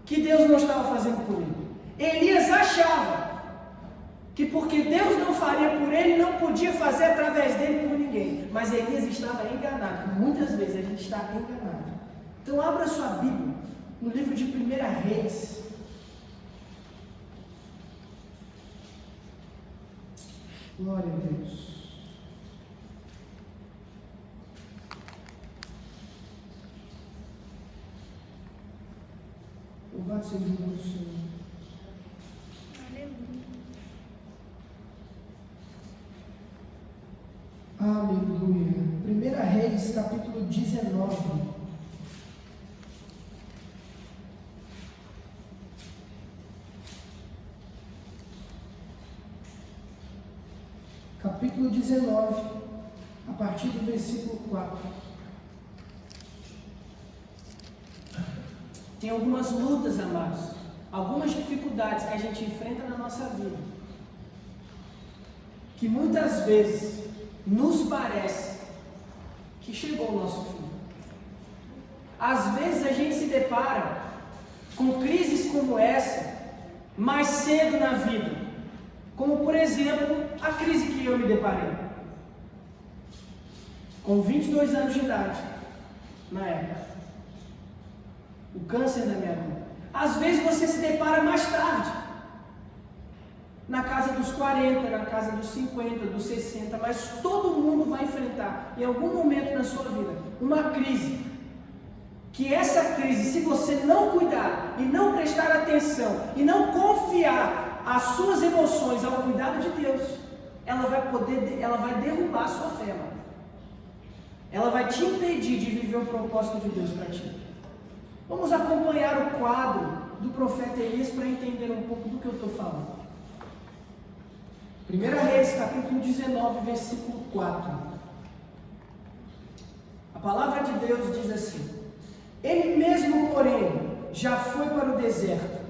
que Deus não estava fazendo por ele. Elias achava que porque Deus não faria por ele, não podia fazer através dele por ninguém. Mas Elias estava enganado. Muitas vezes a gente está enganado. Então abra sua Bíblia no livro de 1 Reis. Glória a Deus. Louvado seja o nome do Senhor. Aleluia. 1 Reis, capítulo 19. Capítulo 19, a partir do versículo 4. Tem algumas lutas, amados, algumas dificuldades que a gente enfrenta na nossa vida, que muitas vezes nos parece que chegou o nosso fim. Às vezes a gente se depara com crises como essa mais cedo na vida, como por exemplo a crise que eu me deparei com 22 anos de idade na época, o câncer da minha vida. Às vezes você se depara mais tarde, na casa dos 40, na casa dos 50, dos 60, mas todo mundo vai enfrentar em algum momento na sua vida uma crise, que essa crise, se você não cuidar e não prestar atenção e não confiar as suas emoções ao cuidado de Deus, ela vai derrubar a sua fé, mano. Ela vai te impedir de viver o propósito de Deus para ti. Vamos acompanhar o quadro do profeta Elias para entender um pouco do que eu estou falando. 1 Reis, capítulo 19, versículo 4. A palavra de Deus diz assim: ele mesmo, porém, já foi para o deserto,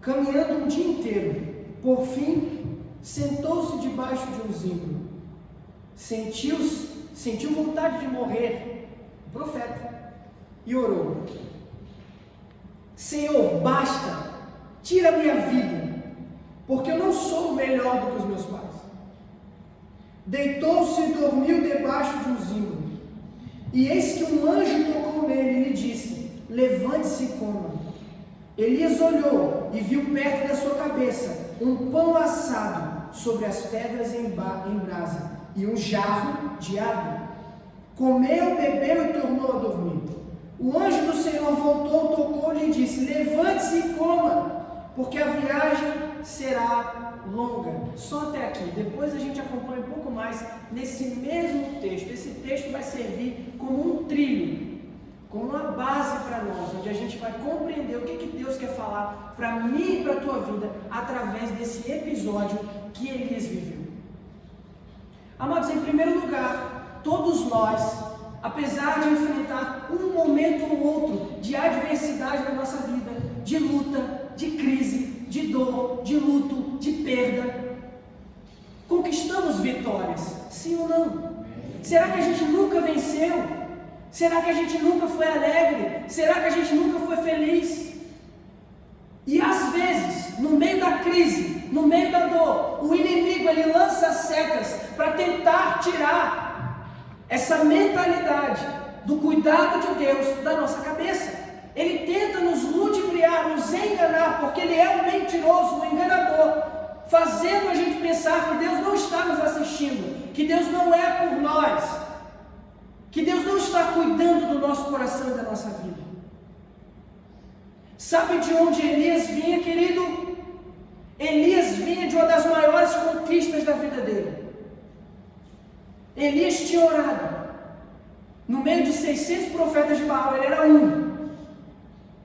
caminhando um dia inteiro. Por fim, sentou-se debaixo de um zimbro. Sentiu vontade de morrer, o profeta, e orou: Senhor, basta, tira a minha vida, porque eu não sou melhor do que os meus pais. Deitou-se e dormiu debaixo de um zimbro. E eis que um anjo tocou nele e lhe disse: levante-se e coma. Elias olhou e viu perto da sua cabeça um pão assado sobre as pedras em brasa e um jarro de água. Comeu, bebeu e tornou a dormir. O anjo do Senhor voltou, tocou-lhe e disse: levante-se e coma, porque a viagem será longa. Só até aqui. Depois a gente acompanha um pouco mais nesse mesmo texto. Esse texto vai servir como um trilho, como uma base para nós, onde a gente vai compreender o que Deus quer falar para mim e para a tua vida através desse episódio que Elias viveu. Amados, em primeiro lugar, todos nós, apesar de enfrentar um momento ou outro de adversidade na nossa vida, de luta, de crise, de dor, de luto, de perda, conquistamos vitórias, sim ou não? Será que a gente nunca venceu? Será que a gente nunca foi alegre? Será que a gente nunca foi feliz? E às vezes, no meio da crise, no meio da dor, o inimigo ele lança setas para tentar tirar essa mentalidade do cuidado de Deus da nossa cabeça. Ele tenta nos ludibriar, nos enganar, porque ele é um mentiroso, um enganador, fazendo a gente pensar que Deus não está nos assistindo, que Deus não é por nós, que Deus não está cuidando do nosso coração e da nossa vida. Sabe de onde Elias vinha, querido? Elias vinha de uma das maiores conquistas da vida dele. Elias tinha orado. No meio de 600 profetas de Baal, ele era um.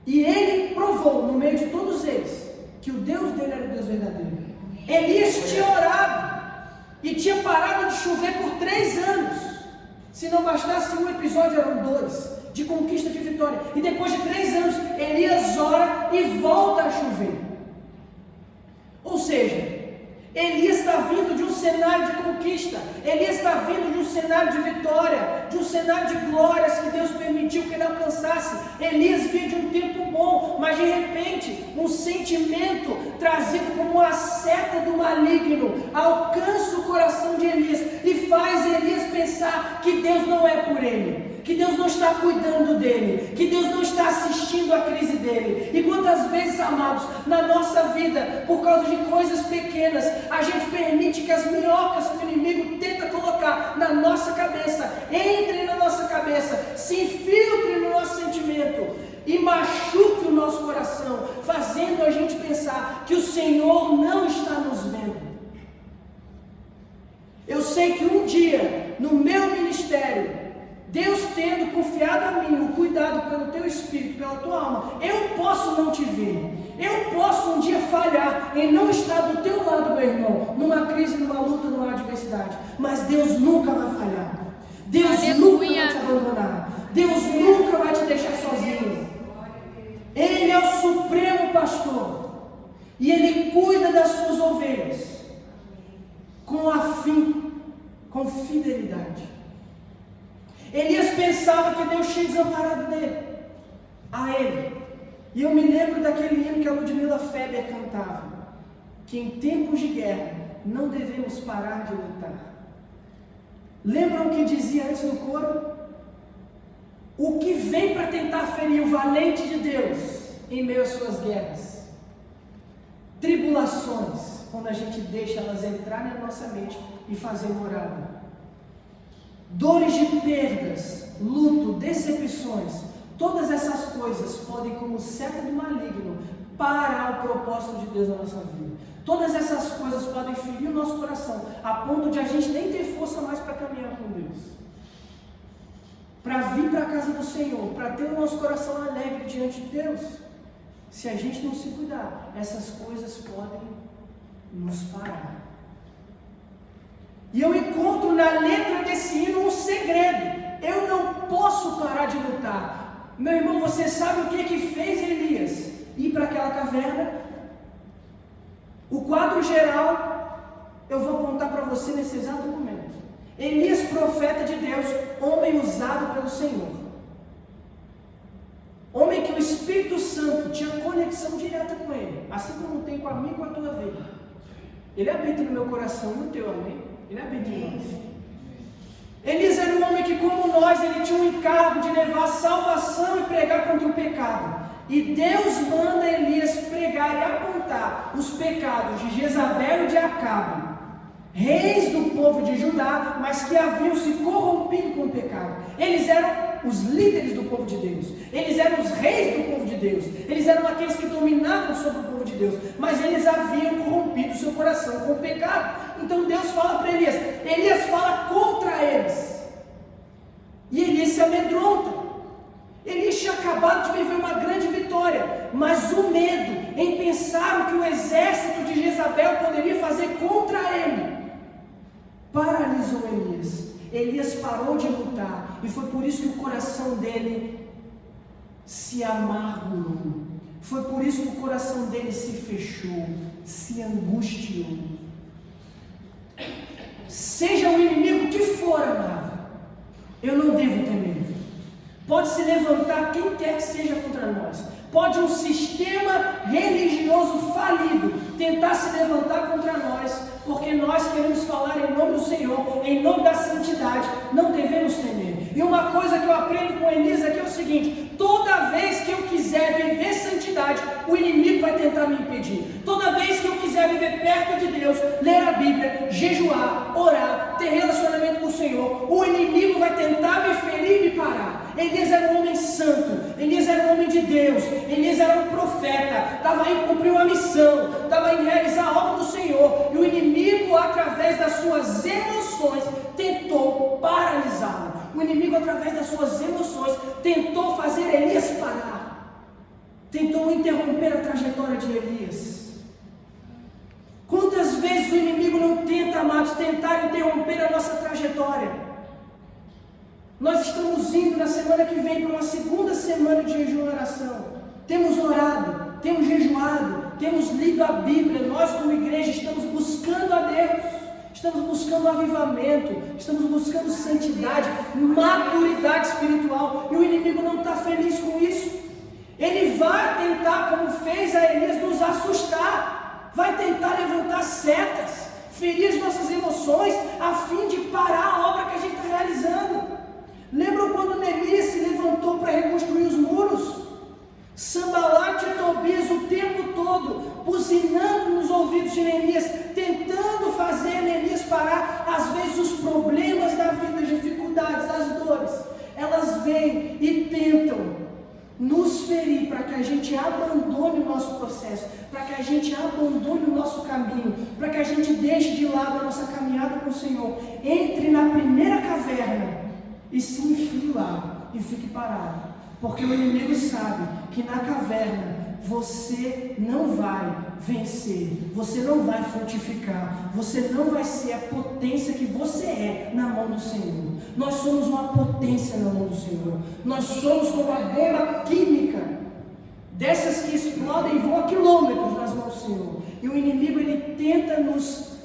E ele provou, no meio de todos eles, que o Deus dele era o Deus verdadeiro. Elias tinha orado e tinha parado de chover por 3 anos. Se não bastasse um episódio, eram 2, de conquista de vitória. E depois de 3 anos, Elias ora e volta a chover. Ou seja, Elias está vindo de um cenário de conquista, Elias está vindo de um cenário de vitória, de um cenário de glórias que Deus permitiu que ele alcançasse. Elias vinha de um tempo bom, mas de repente um sentimento trazido como uma seta do maligno alcança o coração de Elias e faz Elias pensar que Deus não é por ele, que Deus não está cuidando dele, que Deus não está assistindo à crise dele. E quantas vezes, amados, na nossa vida, por causa de coisas pequenas, a gente permite que as minhocas que o inimigo tenta colocar na nossa cabeça, entrem na nossa cabeça, se infiltrem no nosso sentimento e machuque o nosso coração, fazendo a gente pensar que o Senhor não está nos vendo. Eu sei que um dia, no meu ministério, Deus tendo confiado a mim o cuidado pelo teu espírito, pela tua alma, eu posso não te ver, eu posso um dia falhar em não estar do teu lado, meu irmão, numa crise, numa luta, numa adversidade, mas Deus nunca vai falhar, Deus nunca vai te abandonar, Deus nunca vai te deixar sozinho. Ele é o supremo pastor e Ele cuida das suas ovelhas com afinco, com fidelidade. Elias pensava que Deus tinha desamparado a ele. E eu me lembro daquele hino que a Ludmila Feber cantava, que em tempos de guerra não devemos parar de lutar. Lembram o que dizia antes no coro? O que vem para tentar ferir o valente de Deus em meio às suas guerras? Tribulações, quando a gente deixa elas entrarem na nossa mente e fazer morada. Dores de perdas, luto, decepções, todas essas coisas podem, como seta do maligno, parar o propósito de Deus na nossa vida. Todas essas coisas podem ferir o nosso coração, a ponto de a gente nem ter força mais para caminhar com Deus, para vir para a casa do Senhor, para ter o nosso coração alegre diante de Deus. Se a gente não se cuidar, essas coisas podem nos parar. E eu encontro na letra desse hino um segredo. Eu não posso parar de lutar. Meu irmão, você sabe o que fez Elias ir para aquela caverna? O quadro geral eu vou apontar para você nesse exato momento. Elias, profeta de Deus, homem usado pelo Senhor. Homem que o Espírito Santo tinha conexão direta com ele, assim como tem com a minha e com a tua vida. Ele habita no meu coração e no teu, amém? Ele habita em nós. Elias era um homem que, como nós, ele tinha um encargo de levar a salvação e pregar contra o pecado. E Deus manda Elias pregar e apontar os pecados de Jezabel e de Acabe, reis do povo de Judá, mas que haviam se corrompido com o pecado. Eles eram os líderes do povo de Deus, eles eram os reis do povo de Deus, eles eram aqueles que dominavam sobre o povo de Deus, mas eles haviam corrompido seu coração com o pecado. Então Deus fala para Elias, Elias fala contra eles, e Elias se amedronta. Elias tinha acabado de viver uma grande vitória, mas o medo em pensar o que o exército de Jezabel poderia fazer contra ele paralisou Elias. Elias parou de lutar, e foi por isso que o coração dele se amargurou, foi por isso que o coração dele se fechou, se angustiou. Seja o inimigo que for, amado, eu não devo temer. Pode se levantar quem quer que seja contra nós, pode um sistema religioso falido tentar se levantar contra nós, porque nós queremos falar em nome do Senhor, em nome da santidade, não devemos temer. E uma coisa que eu aprendo com Elias aqui é o seguinte: toda vez que eu quiser viver santidade, o inimigo vai tentar me impedir. Toda vez que eu quiser viver perto de Deus, ler a Bíblia, jejuar, orar, ter relacionamento com o Senhor, o inimigo vai tentar me ferir e me parar. Elias era um homem santo, Elias era um homem de Deus, Elias era um profeta, estava indo cumprir uma missão, estava indo realizar a obra do Senhor, e o inimigo, através das suas emoções, tentou paralisá-lo. O inimigo, através das suas emoções, tentou fazer Elias parar, tentou interromper a trajetória de Elias. Quantas vezes o inimigo não tenta, amados, tentar interromper a nossa trajetória? Nós estamos indo na semana que vem para uma segunda semana de jejum e oração. temos orado, temos jejuado, temos lido a Bíblia. Nós como igreja estamos buscando a Deus, estamos buscando avivamento, estamos buscando santidade, maturidade espiritual, e o inimigo não está feliz com isso. Ele vai tentar, como fez a Elias, nos assustar, vai tentar levantar setas, ferir as nossas emoções, a fim de parar a obra que a gente está realizando. Lembram quando Neemias se levantou para reconstruir os muros? Sanbalate e Tobias o tempo todo, buzinando nos ouvidos de Neemias, tentando fazer Neemias parar. Às vezes os problemas da vida, as dificuldades, as dores, elas vêm e tentam nos ferir para que a gente abandone o nosso processo, para que a gente abandone o nosso caminho, para que a gente deixe de lado a nossa caminhada com o Senhor, entre na primeira caverna e se enfie lá e fique parado, porque o inimigo sabe que na caverna você não vai vencer, você não vai frutificar, você não vai ser a potência que você é na mão do Senhor. Nós somos uma potência na mão do Senhor, nós somos como uma bomba química, dessas que explodem e vão a quilômetros nas mãos do Senhor, e o inimigo ele tenta nos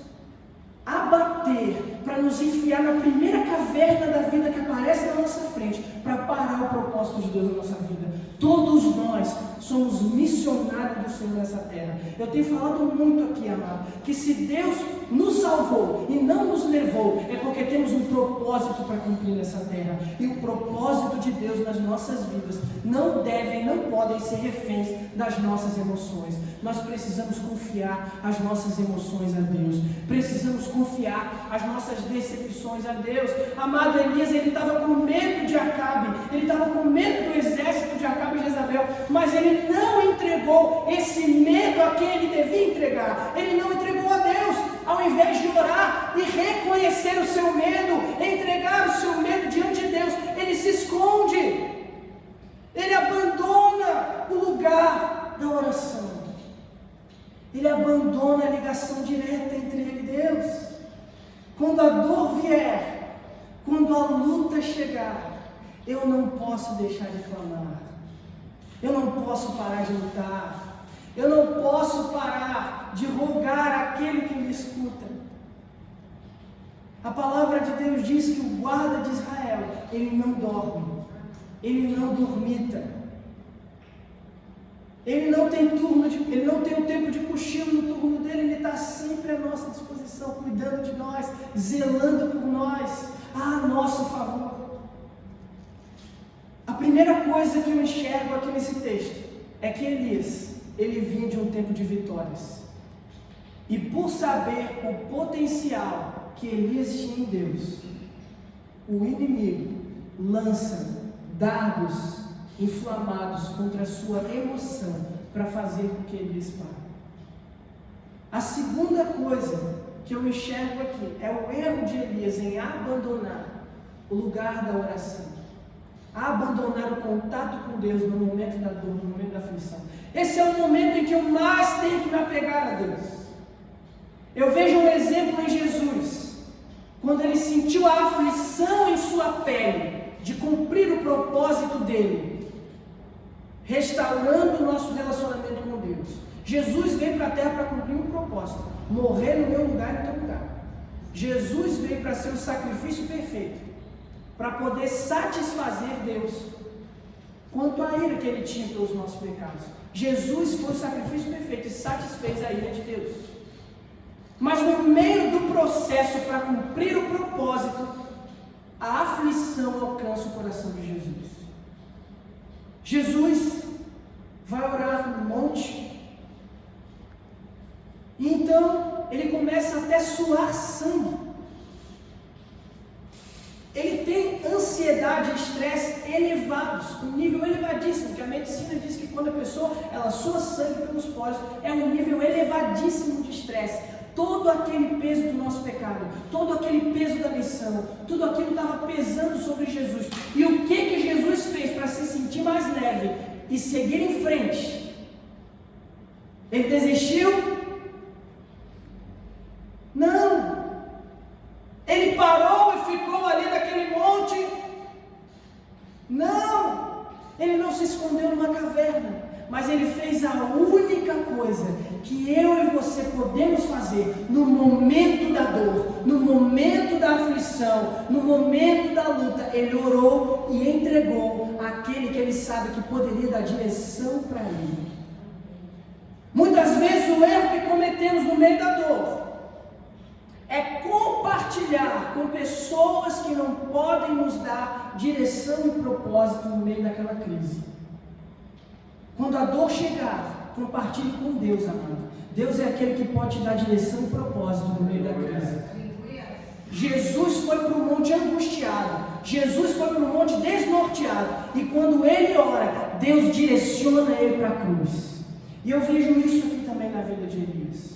abater, para nos enfiar na primeira caverna da vida que aparece na nossa frente, para parar o propósito de Deus na nossa vida. Todos nós somos missionários do Senhor nessa terra. Eu tenho falado muito aqui, amado, que se Deus nos salvou e não nos levou, é porque temos um propósito para cumprir nessa terra. E o propósito de Deus nas nossas vidas não devem, não podem ser reféns das nossas emoções. Nós precisamos confiar as nossas emoções a Deus. Precisamos confiar as nossas decepções a Deus. Amado, Elias, ele estava com medo de Acabe, ele estava com medo do exército de Acabe e Jezabel, mas ele não entregou esse medo a quem ele devia entregar. Ele não entregou a Deus. Ao invés de orar e reconhecer o seu medo, entregar o seu medo diante de Deus, ele se esconde, ele abandona o lugar da oração, ele abandona a ligação direta entre ele e Deus. Quando a dor vier, quando a luta chegar, eu não posso deixar de clamar, eu não posso parar de lutar, eu não posso parar de rogar àquele que me escuta. A palavra de Deus diz que o guarda de Israel, ele não dorme, ele não dormita, ele não tem ele não tem o tempo de cochilo no turno dele, ele está sempre à nossa disposição, cuidando de nós, zelando por nós, a nosso favor. A primeira coisa que eu enxergo aqui nesse texto é que Elias, ele vinha de um tempo de vitórias. E por saber o potencial que Elias tinha em Deus, o inimigo lança dardos inflamados contra a sua emoção para fazer com que Elias pare. A segunda coisa que eu enxergo aqui é o erro de Elias em abandonar o lugar da oração, abandonar o contato com Deus no momento da dor, no momento da aflição. Esse é o momento em que eu mais tenho que me apegar a Deus. Eu vejo um exemplo em Jesus, quando ele sentiu a aflição em sua pele, de cumprir o propósito dele, restaurando o nosso relacionamento com Deus. Jesus veio para a terra para cumprir um propósito, morrer no meu lugar e no teu lugar. Jesus veio para ser o sacrifício perfeito, para poder satisfazer Deus quanto à ira que ele tinha pelos nossos pecados. Jesus foi o sacrifício perfeito e satisfez a ira de Deus. Mas no meio do processo para cumprir o propósito, a aflição alcança o coração de Jesus. Jesus vai orar no monte, e então ele começa até a suar sangue. Ele tem ansiedade e estresse elevados, um nível elevadíssimo, que a medicina diz que quando a pessoa ela sua sangue pelos poros, é um nível elevadíssimo de estresse. Todo aquele peso do nosso pecado, todo aquele peso da missão, tudo aquilo estava pesando sobre Jesus. E o que Jesus fez para se sentir mais leve e seguir em frente? Ele desistiu? Não! Ele parou e ficou ali naquele monte? Não! Ele não se escondeu numa caverna, mas Ele fez a única coisa que eu e você podemos fazer no momento da dor, no momento da aflição, no momento da luta. Ele orou e entregou àquele que Ele sabe que poderia dar direção para ele. Muitas vezes o erro que cometemos no meio da dor é compartilhar com pessoas que não podem nos dar direção e propósito no meio daquela crise. Quando a dor chegar, compartilhe com Deus, amado. Deus é aquele que pode te dar direção e propósito no meio da crise. Jesus foi para o monte angustiado, Jesus foi para o monte desnorteado, e quando ele ora, Deus direciona ele para a cruz. E eu vejo isso aqui também na vida de Elias.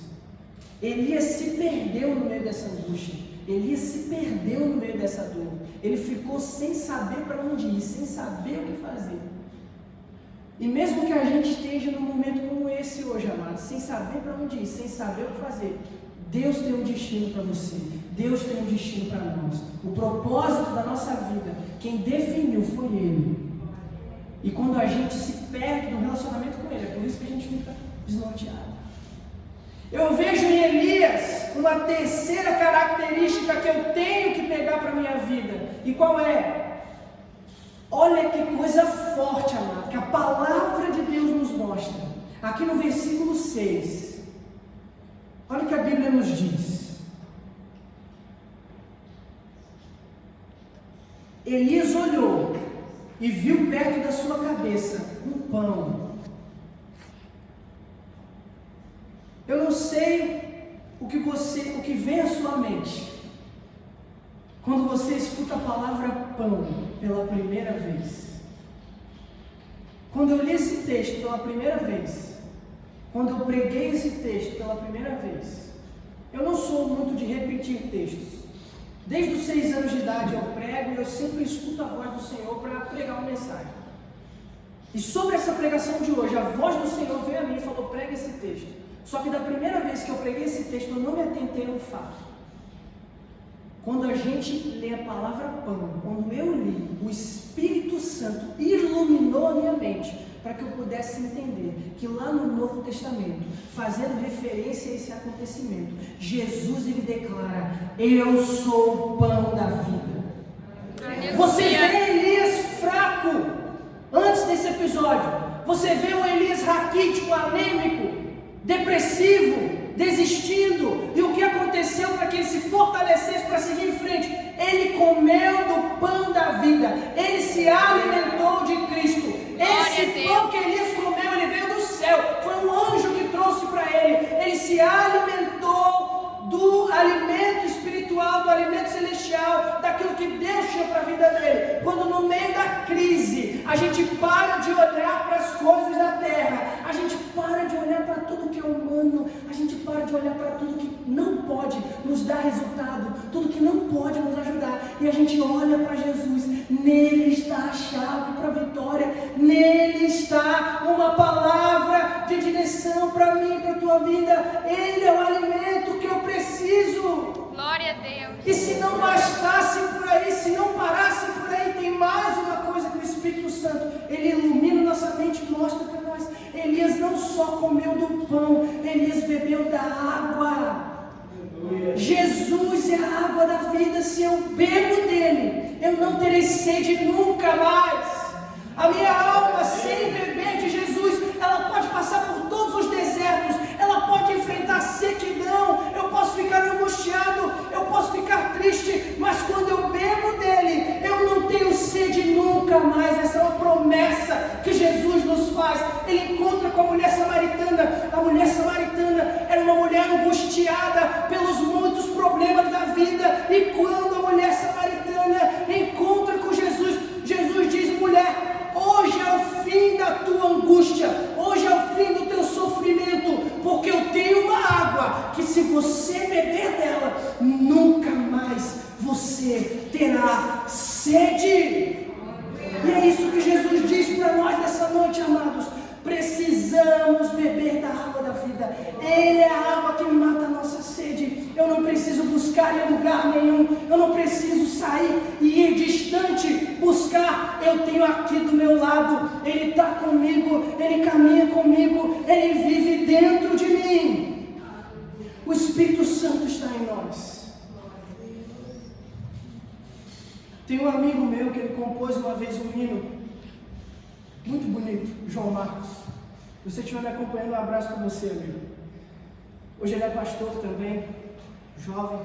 Elias se perdeu no meio dessa angústia, Elias se perdeu no meio dessa dor, ele ficou sem saber para onde ir, sem saber o que fazer. E mesmo que a gente esteja num momento como esse hoje, amado, sem saber para onde ir, sem saber o que fazer, Deus tem um destino para você, Deus tem um destino para nós. O propósito da nossa vida, quem definiu foi Ele. E quando a gente se perde no relacionamento com Ele, é por isso que a gente fica desnorteado. Eu vejo em Elias uma terceira característica que eu tenho que pegar para a minha vida. E qual é? Olha que coisa forte, amado, que a palavra de Deus nos mostra. Aqui no versículo 6. Olha o que a Bíblia nos diz. Elias olhou e viu perto da sua cabeça um pão. Eu não sei o que vem à sua mente quando você escuta a palavra pão pela primeira vez. Quando eu li esse texto pela primeira vez, quando eu preguei esse texto pela primeira vez, eu não sou muito de repetir textos. Desde os 6 anos de idade eu prego e eu sempre escuto a voz do Senhor para pregar uma mensagem. E sobre essa pregação de hoje, a voz do Senhor veio a mim e falou: prega esse texto. Só que da primeira vez que eu preguei esse texto, eu não me atentei no fato. Quando a gente lê a palavra pão, quando eu li, o Espírito Santo iluminou a minha mente para que eu pudesse entender que lá no Novo Testamento, fazendo referência a esse acontecimento, Jesus ele declara: eu sou o pão da vida. Você vê Elias fraco antes desse episódio, você vê um Elias raquítico, anêmico, depressivo, desistindo, e o que aconteceu para que ele se fortalecesse para seguir em frente? Ele comeu do pão da vida, ele se alimentou de Cristo. Esse pão que Elias comeu, ele veio do céu, foi um anjo que trouxe para ele se alimentou do alimento espiritual, do alimento celestial, daquilo que Deus tinha para a vida dele. Quando no meio da crise, a gente para de olhar para as coisas da terra, a gente para de olhar para tudo que é humano, a gente para de olhar para tudo que não pode nos dar resultado, tudo que não pode nos ajudar, e a gente olha para Jesus. Nele está a chave para a vitória, nele está uma palavra de direção para mim, para a tua vida. Ele é o alimento que eu preciso. Glória a Deus. E se não bastasse por aí, se não parasse por aí, tem mais uma coisa que o Espírito Santo, ele ilumina nossa mente e mostra para nós. Elias não só comeu do pão, Elias bebeu da água. Jesus é a água da vida. Se eu bebo dele, eu não terei sede nunca mais. A minha alma, sem beber de Jesus, ela pode passar por todos os desertos, ela pode enfrentar sequidão, eu posso ficar angustiado, eu posso ficar triste, mas quando eu bebo dele, eu não tenho sede nunca mais. Essa é uma promessa que Jesus nos faz. Ele encontra com a mulher samaritana. A mulher samaritana era uma mulher angustiada pelos muitos problemas da vida, e quando a mulher samaritana encontra com Jesus, Jesus diz: mulher, hoje é o fim da tua angústia, hoje é o fim do teu sofrimento, porque eu tenho uma água que, se você beber dela, nunca mais você terá sede. E é isso que Jesus diz para nós nessa noite, amados. Precisamos beber da água da vida. Ele é a água que mata a nossa sede. Eu não preciso buscar em lugar nenhum, eu não preciso sair e ir distante buscar. Eu tenho aqui do meu lado, ele está comigo, ele caminha Ele vive dentro de mim. O Espírito Santo está em nós. Tem um amigo meu que ele compôs uma vez um hino muito bonito, João Marcos. Se você estiver me acompanhando, um abraço para você, amigo. Hoje ele é pastor também, jovem.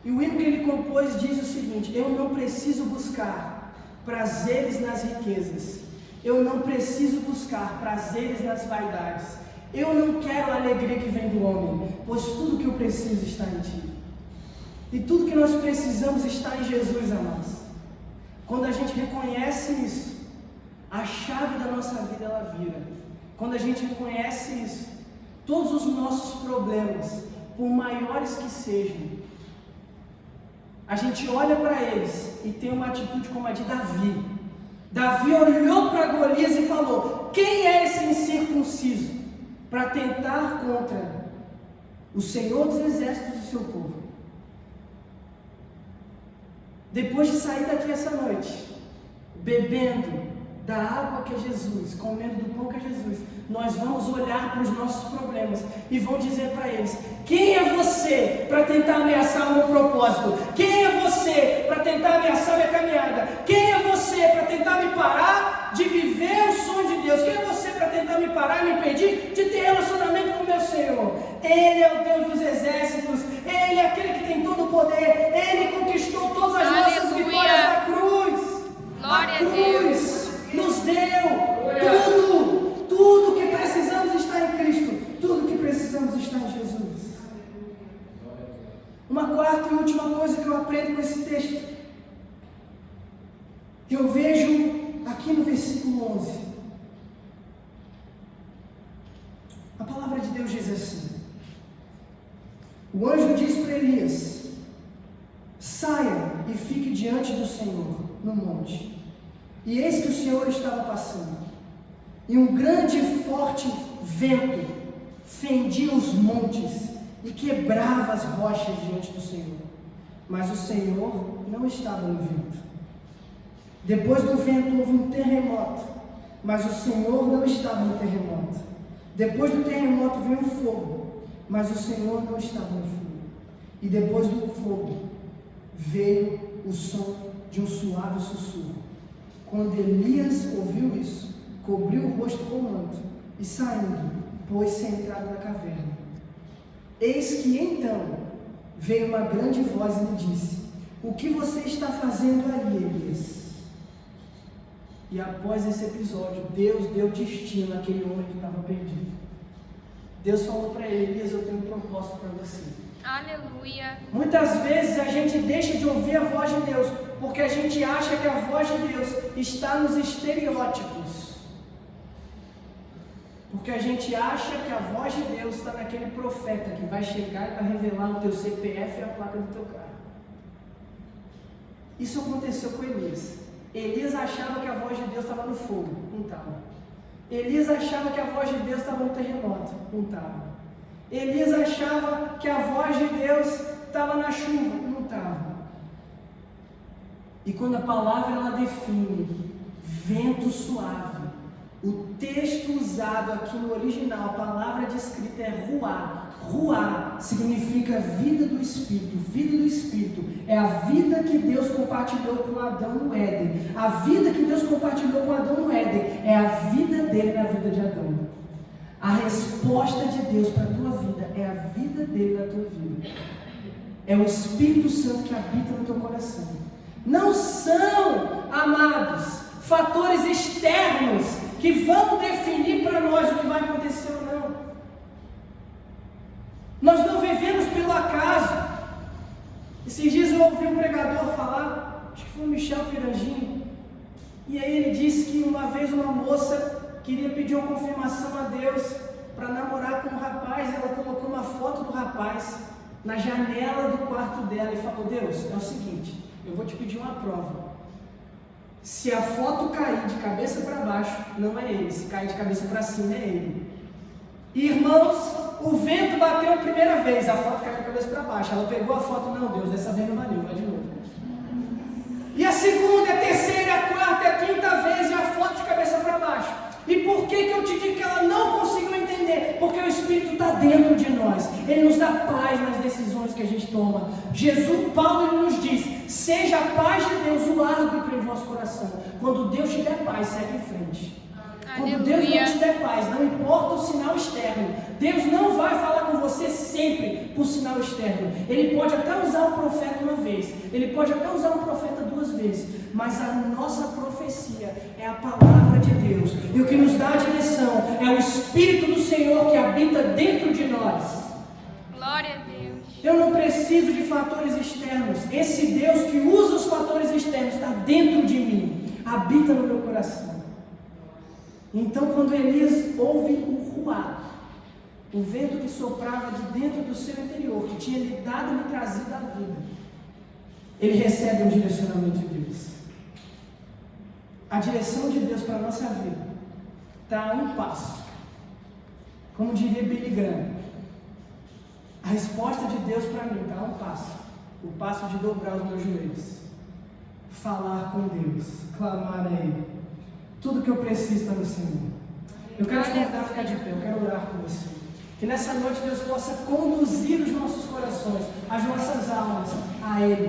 E o hino que ele compôs diz o seguinte: eu não preciso buscar prazeres nas riquezas. Eu não preciso buscar prazeres nas vaidades. Eu não quero a alegria que vem do homem, pois tudo que eu preciso está em ti. E tudo que nós precisamos está em Jesus, amados. Quando a gente reconhece isso, a chave da nossa vida ela vira. Quando a gente reconhece isso, todos os nossos problemas, por maiores que sejam, a gente olha para eles e tem uma atitude como a de Davi. Davi olhou para Golias e falou: quem é esse incircunciso para tentar contra o Senhor dos exércitos do seu povo? Depois de sair daqui essa noite, bebendo da água que é Jesus, comendo do pão que é Jesus, nós vamos olhar para os nossos problemas e vamos dizer para eles: quem é você para tentar ameaçar o meu propósito? Quem é você para tentar ameaçar minha caminhada? Quem é você para tentar me parar de viver o sonho de Deus? Quem é você para tentar me parar e me impedir de ter relacionamento com o meu Senhor? Ele é o Deus dos exércitos, Ele é aquele que tem todo o poder, Ele conquistou todas as nossas vitórias na cruz. Glória a cruz nos deu tudo que precisamos está em Cristo, tudo que precisamos está em Jesus. Uma quarta e última coisa que eu aprendo com esse texto, eu vejo aqui no versículo 11, a palavra de Deus diz assim: o anjo diz para Elias: saia e fique diante do Senhor no monte. E eis que o Senhor estava passando, e um grande e forte vento fendia os montes e quebrava as rochas diante do Senhor. Mas o Senhor não estava no vento. Depois do vento houve um terremoto, mas o Senhor não estava no terremoto. Depois do terremoto veio um fogo, mas o Senhor não estava no fogo. E depois do fogo veio o som de um suave sussurro. Quando Elias ouviu isso, cobriu o rosto com o manto e saindo, pôs-se à entrada da caverna. Eis que então veio uma grande voz e lhe disse: o que você está fazendo aí, Elias? E após esse episódio, Deus deu destino àquele homem que estava perdido. Deus falou para ele: Elias, eu tenho um propósito para você. Aleluia. Muitas vezes a gente deixa de ouvir a voz de Deus, porque a gente acha que a voz de Deus está nos estereótipos. Porque a gente acha que a voz de Deus está naquele profeta que vai chegar e vai revelar o teu CPF e a placa do teu carro. Isso aconteceu com Elias. Elias achava que a voz de Deus estava no fogo, não estava. Elias achava que a voz de Deus estava no terremoto, não estava. Elias achava que a voz de Deus estava na chuva, não estava. E quando a palavra ela define vento suave, o texto usado aqui no original, a palavra descrita é ruá. Ruá significa vida do Espírito. Vida do Espírito é a vida que Deus compartilhou com Adão no Éden. A vida que Deus compartilhou com Adão no Éden é a vida dele na vida de Adão. A resposta de Deus para a tua vida é a vida dele na tua vida. É o Espírito Santo que habita no teu coração. Não são, amados, fatores externos que vão definir para nós o que vai acontecer ou não. Nós não vivemos pelo acaso. Esses dias eu ouvi um pregador falar, acho que foi o Michel Piranginho, e aí ele disse que uma vez uma moça queria pedir uma confirmação a Deus para namorar com um rapaz. Ela colocou uma foto do rapaz na janela do quarto dela e falou: Deus, é o seguinte, eu vou te pedir uma prova. Se a foto cair de cabeça para baixo, não é ele. Se cair de cabeça para cima, é ele. Irmãos, o vento bateu a primeira vez, a foto caiu de cabeça para baixo. Ela pegou a foto: não, Deus, dessa vez não valeu, vai de novo. E a segunda, a terceira, a quarta, a quinta vez, e a foto de cabeça para baixo. E por que eu te digo que ela não conseguiu entender? Porque o Espírito está dentro de nós. Ele nos dá paz nas decisões que a gente toma. Paulo ele nos diz: seja a paz de Deus o árbitro em vosso coração. Quando Deus te der paz, segue em frente. Quando Deus não te der paz, não importa o sinal externo, Deus não vai falar com você sempre por sinal externo. Ele pode até usar um profeta uma vez, ele pode até usar um profeta 2 vezes, mas a nossa profecia é a palavra de Deus, e o que nos dá a direção é o Espírito do Senhor que habita dentro de nós. Glória a Deus. Eu não preciso de fatores externos. Esse Deus que usa os fatores externos está dentro de mim, habita no meu coração. Então, quando Elias ouve o ruá, o vento que soprava de dentro do seu interior, que tinha lhe dado e lhe trazido a vida, ele recebe um direcionamento de Deus. A direção de Deus para a nossa vida está a um passo. Como diria Billy Graham, a resposta de Deus para mim está a um passo. O passo de dobrar os meus joelhos, falar com Deus, clamar a Ele. Tudo que eu preciso está no Senhor. Eu quero te convidar a ficar de pé, eu quero orar com você. Que nessa noite Deus possa conduzir os nossos corações, as nossas almas a Ele.